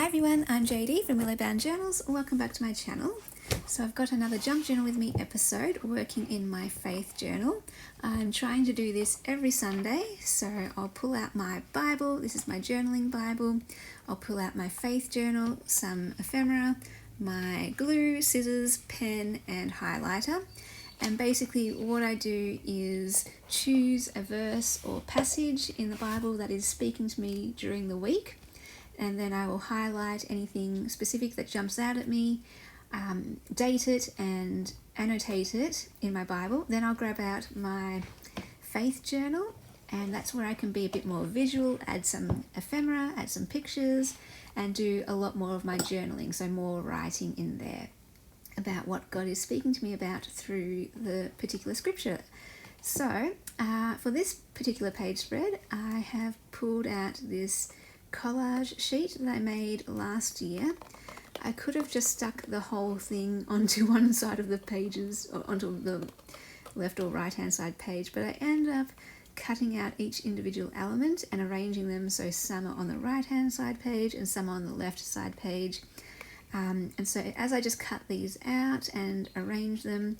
Hi everyone, I'm JD from Willowbound Journals. Welcome back to my channel. So I've got another Junk Journal with Me episode working in my faith journal. I'm trying to do this every Sunday, so I'll pull out my Bible. This is my journaling Bible. I'll pull out my faith journal, some ephemera, my glue, scissors, pen and highlighter. And basically what I do is choose a verse or passage in the Bible that is speaking to me during the week. And then I will highlight anything specific that jumps out at me, date it and annotate it in my Bible. Then I'll grab out my faith journal, and that's where I can be a bit more visual, add some ephemera, add some pictures, and do a lot more of my journaling, so more writing in there about what God is speaking to me about through the particular scripture. So for this particular page spread, I have pulled out this collage sheet that I made last year. I could have just stuck the whole thing onto one side of the pages, or onto the left or right hand side page, but I ended up cutting out each individual element and arranging them so some are on the right hand side page and some are on the left side page. And so as I just cut these out and arrange them,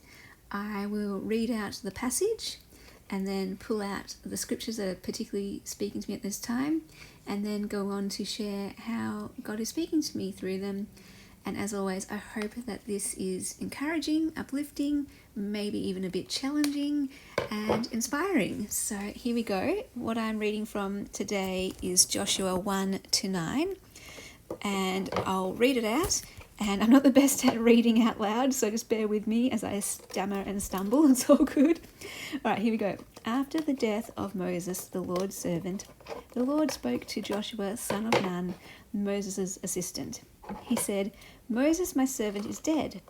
I will read out the passage and then pull out the scriptures that are particularly speaking to me at this time, and then go on to share how God is speaking to me through them. And as always, I hope that this is encouraging, uplifting, maybe even a bit challenging and inspiring. So here we go. What I'm reading from today is Joshua 1-9, and I'll read it out. And I'm not the best at reading out loud, so just bear with me as I stammer and stumble. It's all good. All right, here we go. After the death of Moses, the Lord's servant, the Lord spoke to Joshua, son of Nun, Moses' assistant. He said, "Moses, my servant, is dead.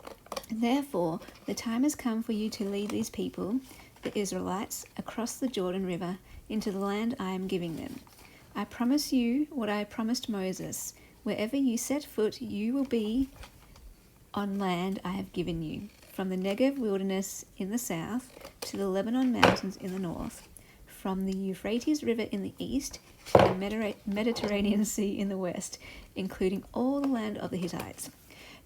Therefore, the time has come for you to lead these people, the Israelites, across the Jordan River into the land I am giving them. I promise you what I promised Moses. Wherever you set foot, you will be on land I have given you, from the Negev wilderness in the south to the Lebanon mountains in the north, from the Euphrates River in the east to the Mediterranean Sea in the west, including all the land of the Hittites.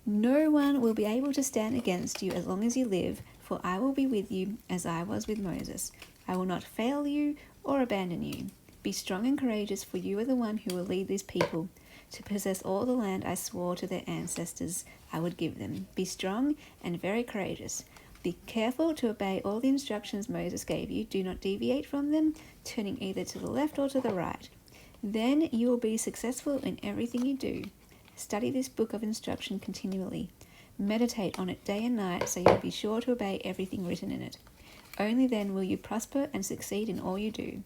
No one will be able to stand against you as long as you live, for I will be with you as I was with Moses. I will not fail you or abandon you. Be strong and courageous, for you are the one who will lead these people to possess all the land I swore to their ancestors I would give them. Be strong and very courageous. Be careful to obey all the instructions Moses gave you. Do not deviate from them, turning either to the left or to the right. Then you will be successful in everything you do. Study this book of instruction continually. Meditate on it day and night, so you will be sure to obey everything written in it. Only then will you prosper and succeed in all you do.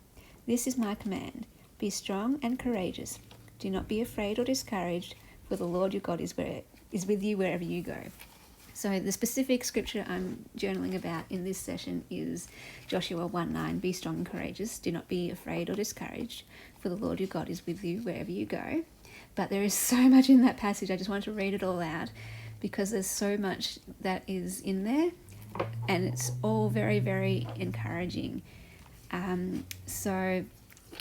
This is my command. Be strong and courageous. Do not be afraid or discouraged, for the Lord your God is with you wherever you go." So the specific scripture I'm journaling about in this session is Joshua 1:9. Be strong and courageous. Do not be afraid or discouraged, for the Lord your God is with you wherever you go. But there is so much in that passage. I just wanted to read it all out because there's so much that is in there, and it's all very, very encouraging. So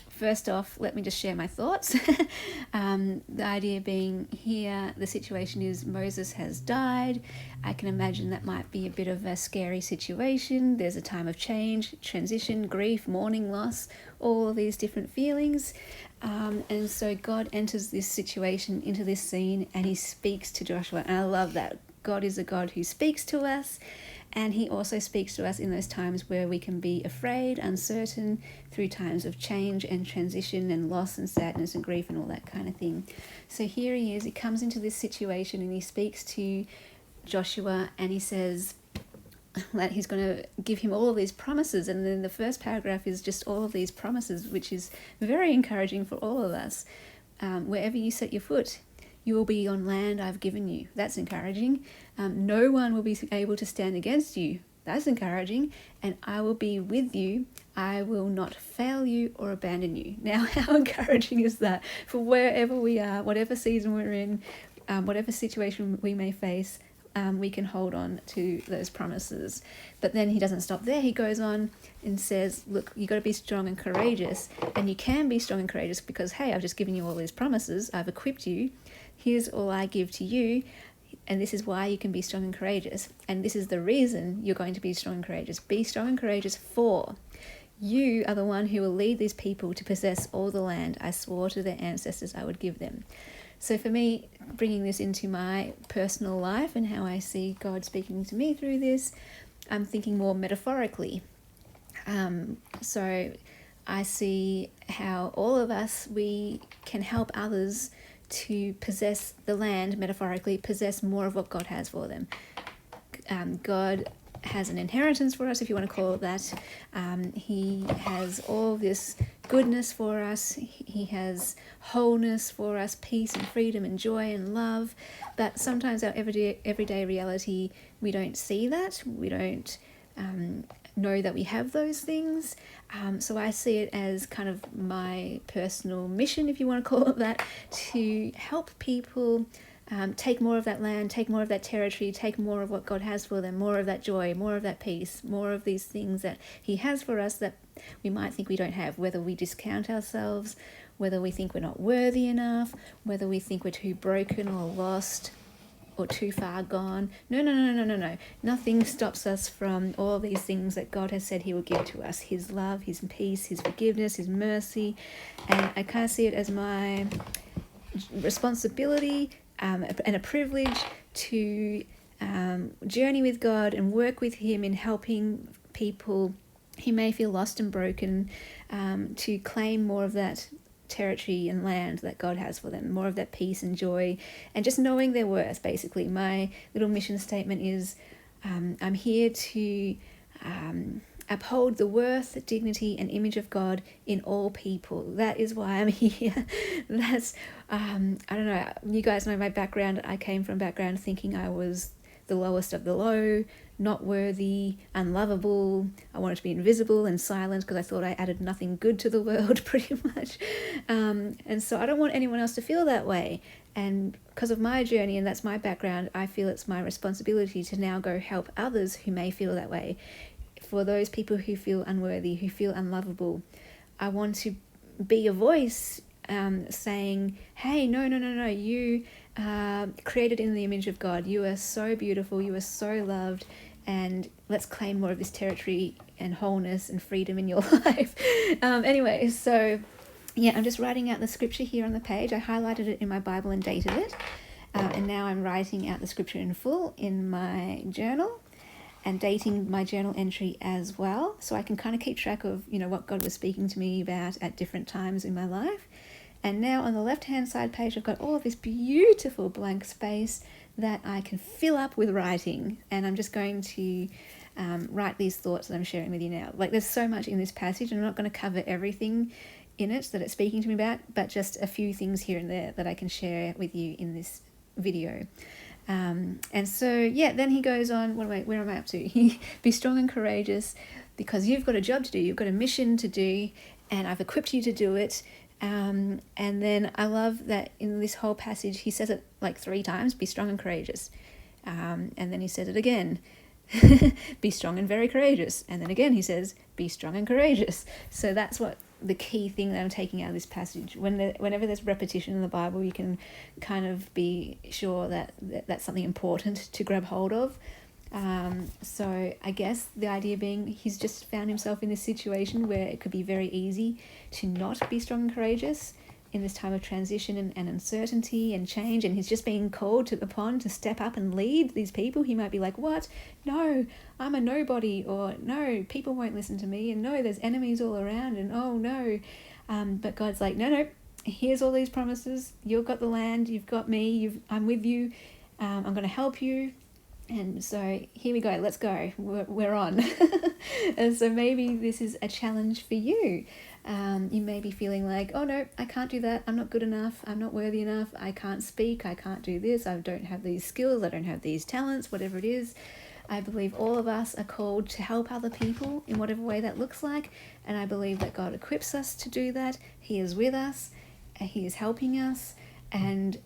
first off, let me just share my thoughts. The idea being here, the situation is Moses has died. I can imagine that might be a bit of a scary situation. There's a time of change, transition, grief, mourning, loss, all of these different feelings. And so God enters this situation, into this scene, and he speaks to Joshua. And I love that. God is a God who speaks to us. And he also speaks to us in those times where we can be afraid, uncertain, through times of change and transition and loss and sadness and grief and all that kind of thing. So here he is, he comes into this situation and he speaks to Joshua and he says that he's going to give him all of these promises. And then the first paragraph is just all of these promises, which is very encouraging for all of us. Wherever you set your foot, you will be on land I've given you. That's encouraging. No one will be able to stand against you. That's encouraging. And I will be with you. I will not fail you or abandon you. Now, how encouraging is that? For wherever we are, whatever season we're in, whatever situation we may face, we can hold on to those promises. But then he doesn't stop there. He goes on and says, look, you got to be strong and courageous, and you can be strong and courageous because, hey, I've just given you all these promises. I've equipped you. Here's all I give to you. And this is why you can be strong and courageous. And this is the reason you're going to be strong and courageous. Be strong and courageous, for you are the one who will lead these people to possess all the land I swore to their ancestors I would give them. So for me, bringing this into my personal life and how I see God speaking to me through this, I'm thinking more metaphorically. So I see how all of us, we can help others to possess the land, metaphorically, possess more of what God has for them. God has an inheritance for us, if you want to call it that. He has all this goodness for us. He has wholeness for us, peace and freedom and joy and love. But sometimes our everyday reality, we don't see that. We don't know that we have those things. So I see it as kind of my personal mission, if you want to call it that, to help people take more of that land, take more of that territory, take more of what God has for them, more of that joy, more of that peace, more of these things that he has for us that we might think we don't have, whether we discount ourselves, whether we think we're not worthy enough, whether we think we're too broken or lost or too far gone. No. Nothing stops us from all these things that God has said he will give to us. His love, his peace, his forgiveness, his mercy. And I kind of see it as my responsibility and a privilege to journey with God and work with him in helping people who may feel lost and broken to claim more of that territory and land that God has for them, more of that peace and joy, and just knowing their worth. Basically, my little mission statement is I'm here to uphold the worth, dignity, and image of God in all people. That is why I'm here. That's, I don't know, you guys know my background. I came from a background thinking I was the lowest of the low, not worthy, unlovable. I wanted to be invisible and silent because I thought I added nothing good to the world, pretty much. And so I don't want anyone else to feel that way. And because of my journey, and that's my background, I feel it's my responsibility to now go help others who may feel that way. For those people who feel unworthy, who feel unlovable, I want to be a voice saying, hey, no, you are created in the image of God. You are so beautiful, you are so loved, and let's claim more of this territory and wholeness and freedom in your life. Anyway, so yeah, I'm just writing out the scripture here on the page. I highlighted it in my Bible and dated it, and now I'm writing out the scripture in full in my journal and dating my journal entry as well, so I can kind of keep track of, what God was speaking to me about at different times in my life. And now on the left-hand side page, I've got all of this beautiful blank space that I can fill up with writing. And I'm just going to write these thoughts that I'm sharing with you now. Like, there's so much in this passage, and I'm not going to cover everything in it that it's speaking to me about, but just a few things here and there that I can share with you in this video. And so, yeah, then he goes on, where am I up to? Be strong and courageous because you've got a job to do, you've got a mission to do, and I've equipped you to do it. And then I love that in this whole passage, he says it like 3 times, be strong and courageous. And then he says it again, be strong and very courageous. And then again, he says, be strong and courageous. So that's what the key thing that I'm taking out of this passage. Whenever there's repetition in the Bible, you can kind of be sure that that's something important to grab hold of. So I guess the idea being he's just found himself in this situation where it could be very easy to not be strong and courageous in this time of transition and uncertainty and change, and he's just being called upon to step up and lead these people. He might be like, what? No, I'm a nobody, or no, people won't listen to me, and no, there's enemies all around, and oh no. But God's like, no, here's all these promises. You've got the land, you've got me, I'm with you, I'm going to help you. And so here we go, let's go, we're on. And so maybe this is a challenge for you. You may be feeling like, oh no, I can't do that, I'm not good enough, I'm not worthy enough, I can't speak, I can't do this, I don't have these skills, I don't have these talents, whatever it is. I believe all of us are called to help other people in whatever way that looks like, and I believe that God equips us to do that. He is with us, He is helping us, and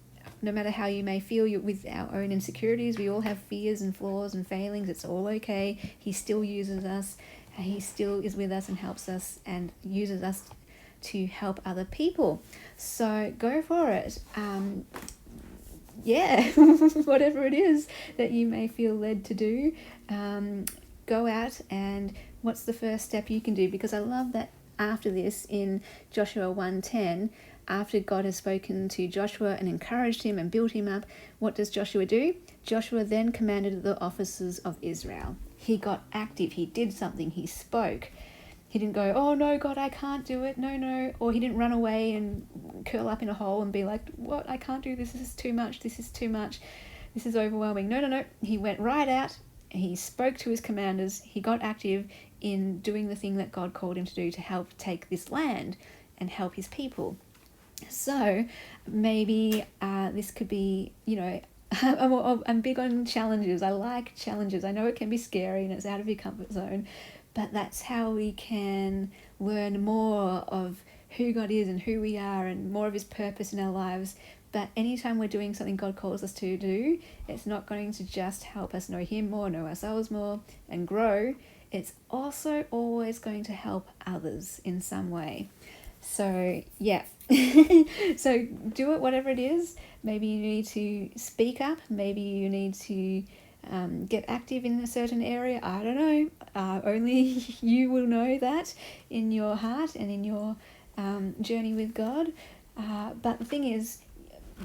no matter how you may feel with our own insecurities, we all have fears and flaws and failings. It's all okay. He still uses us. He still is with us and helps us and uses us to help other people. So go for it. Whatever it is that you may feel led to do, go out, and what's the first step you can do? Because I love that after this in Joshua 1:10, after God has spoken to Joshua and encouraged him and built him up, what does Joshua do? Joshua then commanded the officers of Israel. He got active. He did something. He spoke. He didn't go, oh no, God, I can't do it. No. Or he didn't run away and curl up in a hole and be like, what? I can't do this. This is too much. This is too much. This is overwhelming. No. He went right out. He spoke to his commanders. He got active in doing the thing that God called him to do to help take this land and help his people. So maybe this could be, I'm big on challenges. I like challenges. I know it can be scary and it's out of your comfort zone, but that's how we can learn more of who God is and who we are and more of his purpose in our lives. But anytime we're doing something God calls us to do, it's not going to just help us know him more, know ourselves more and grow. It's also always going to help others in some way. So yeah, so do it, whatever it is. Maybe you need to speak up. Maybe you need to get active in a certain area. I don't know. Only you will know that in your heart and in your journey with God. But the thing is,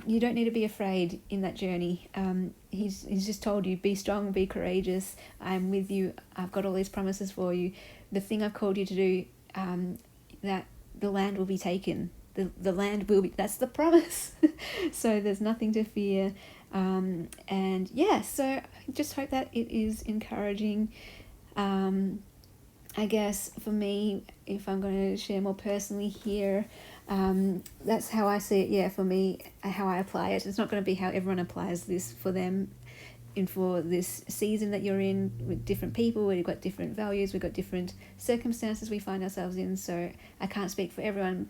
you don't need to be afraid in that journey. He's just told you, be strong, be courageous. I'm with you. I've got all these promises for you. The thing I've called you to do, that the land will be taken. The land will be, that's the promise. So there's nothing to fear. And yeah, so I just hope that it is encouraging. I guess for me, if I'm going to share more personally here, that's how I see it. Yeah, for me, how I apply it. It's not going to be how everyone applies this for them and for this season that you're in with different people. We've got different values. We've got different circumstances we find ourselves in. So I can't speak for everyone.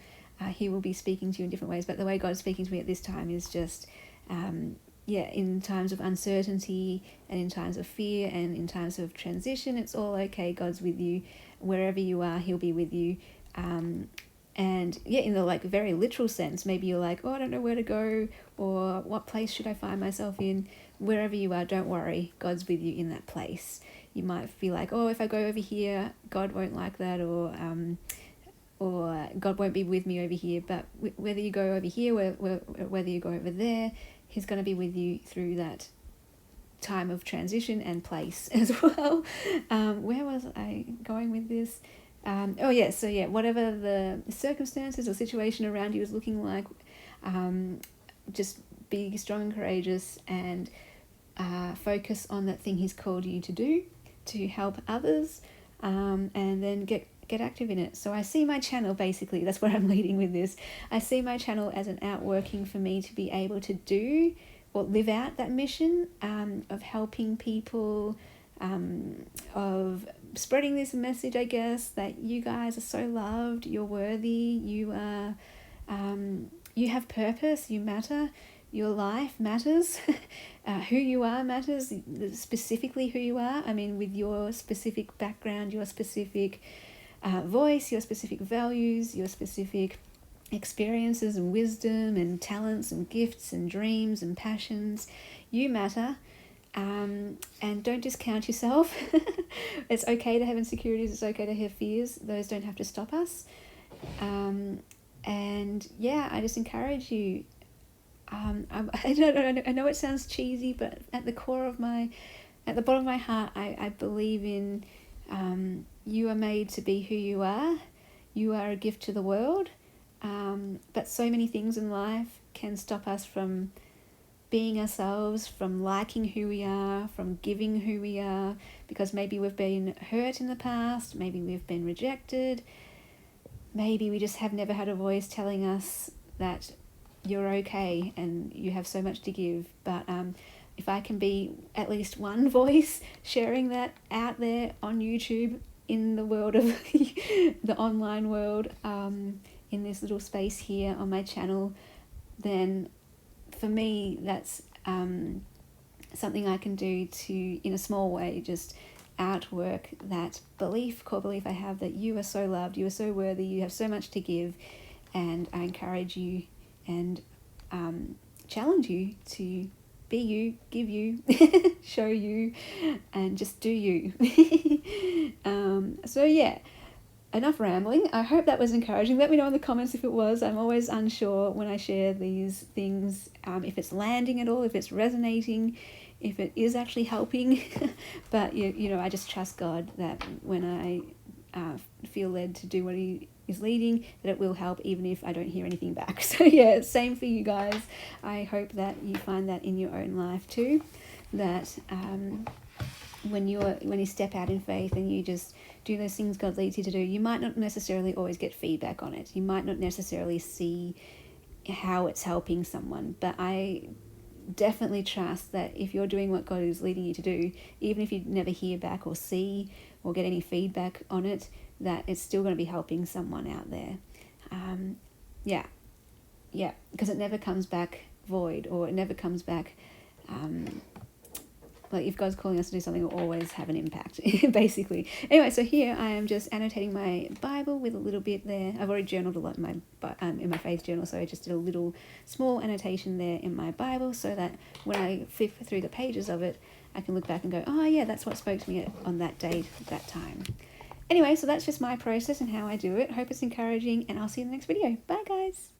He will be speaking to you in different ways. But the way God's speaking to me at this time is just, in times of uncertainty and in times of fear and in times of transition, it's all okay. God's with you. Wherever you are, he'll be with you. And yeah, in the very literal sense, maybe you're like, oh, I don't know where to go, or what place should I find myself in? Wherever you are, don't worry, God's with you in that place. You might feel like, oh, if I go over here, God won't like that, or God won't be with me over here. But whether you go over here, whether you go over there, he's going to be with you through that time of transition and place as well. Where was I going with this? Whatever the circumstances or situation around you is looking like, just be strong and courageous and focus on that thing he's called you to do to help others, and then get active in it. So I see my channel, basically, that's where I'm leading with this. I see my channel as an outworking for me to be able to do or live out that mission of helping people, of spreading this message, I guess, that you guys are so loved, you're worthy, you are, you have purpose, you matter, your life matters, who you are matters, specifically who you are. I mean, with your specific background, your specific voice, your specific values, your specific experiences and wisdom and talents and gifts and dreams and passions, you matter. And don't discount yourself. It's okay to have insecurities. It's okay to have fears. Those don't have to stop us. And yeah, I just encourage you. I know it sounds cheesy, but at the bottom of my heart, I believe in you are made to be who you are. You are a gift to the world. But so many things in life can stop us from being ourselves, from liking who we are, from giving who we are, because maybe we've been hurt in the past, maybe we've been rejected, maybe we just have never had a voice telling us that you're okay and you have so much to give. But if I can be at least one voice sharing that out there on YouTube, in the world of the online world, in this little space here on my channel, then for me, that's something I can do to, in a small way, just outwork that belief, core belief I have, that you are so loved, you are so worthy, you have so much to give, and I encourage you and challenge you to be you, give you, show you, and just do you. So yeah, enough rambling. I hope that was encouraging. Let me know in the comments if it was. I'm always unsure when I share these things, if it's landing at all, if it's resonating, if it is actually helping. But you know, I just trust God that when I feel led to do what He is leading, that it will help, even if I don't hear anything back. So yeah, same for you guys. I hope that you find that in your own life too, that when you step out in faith and you just do those things God leads you to do, you might not necessarily always get feedback on it. You might not necessarily see how it's helping someone, but I definitely trust that if you're doing what God is leading you to do, even if you never hear back or see or get any feedback on it, that it's still going to be helping someone out there. Yeah, because it never comes back void, or it never comes back like, if God's calling us to do something, it will always have an impact, basically. Anyway, so here I am just annotating my Bible with a little bit there. I've already journaled a lot in my faith journal, so I just did a little small annotation there in my Bible, so that when I flip through the pages of it, I can look back and go, oh yeah, that's what spoke to me on that date, at that time. Anyway, so that's just my process and how I do it. Hope it's encouraging, and I'll see you in the next video. Bye, guys.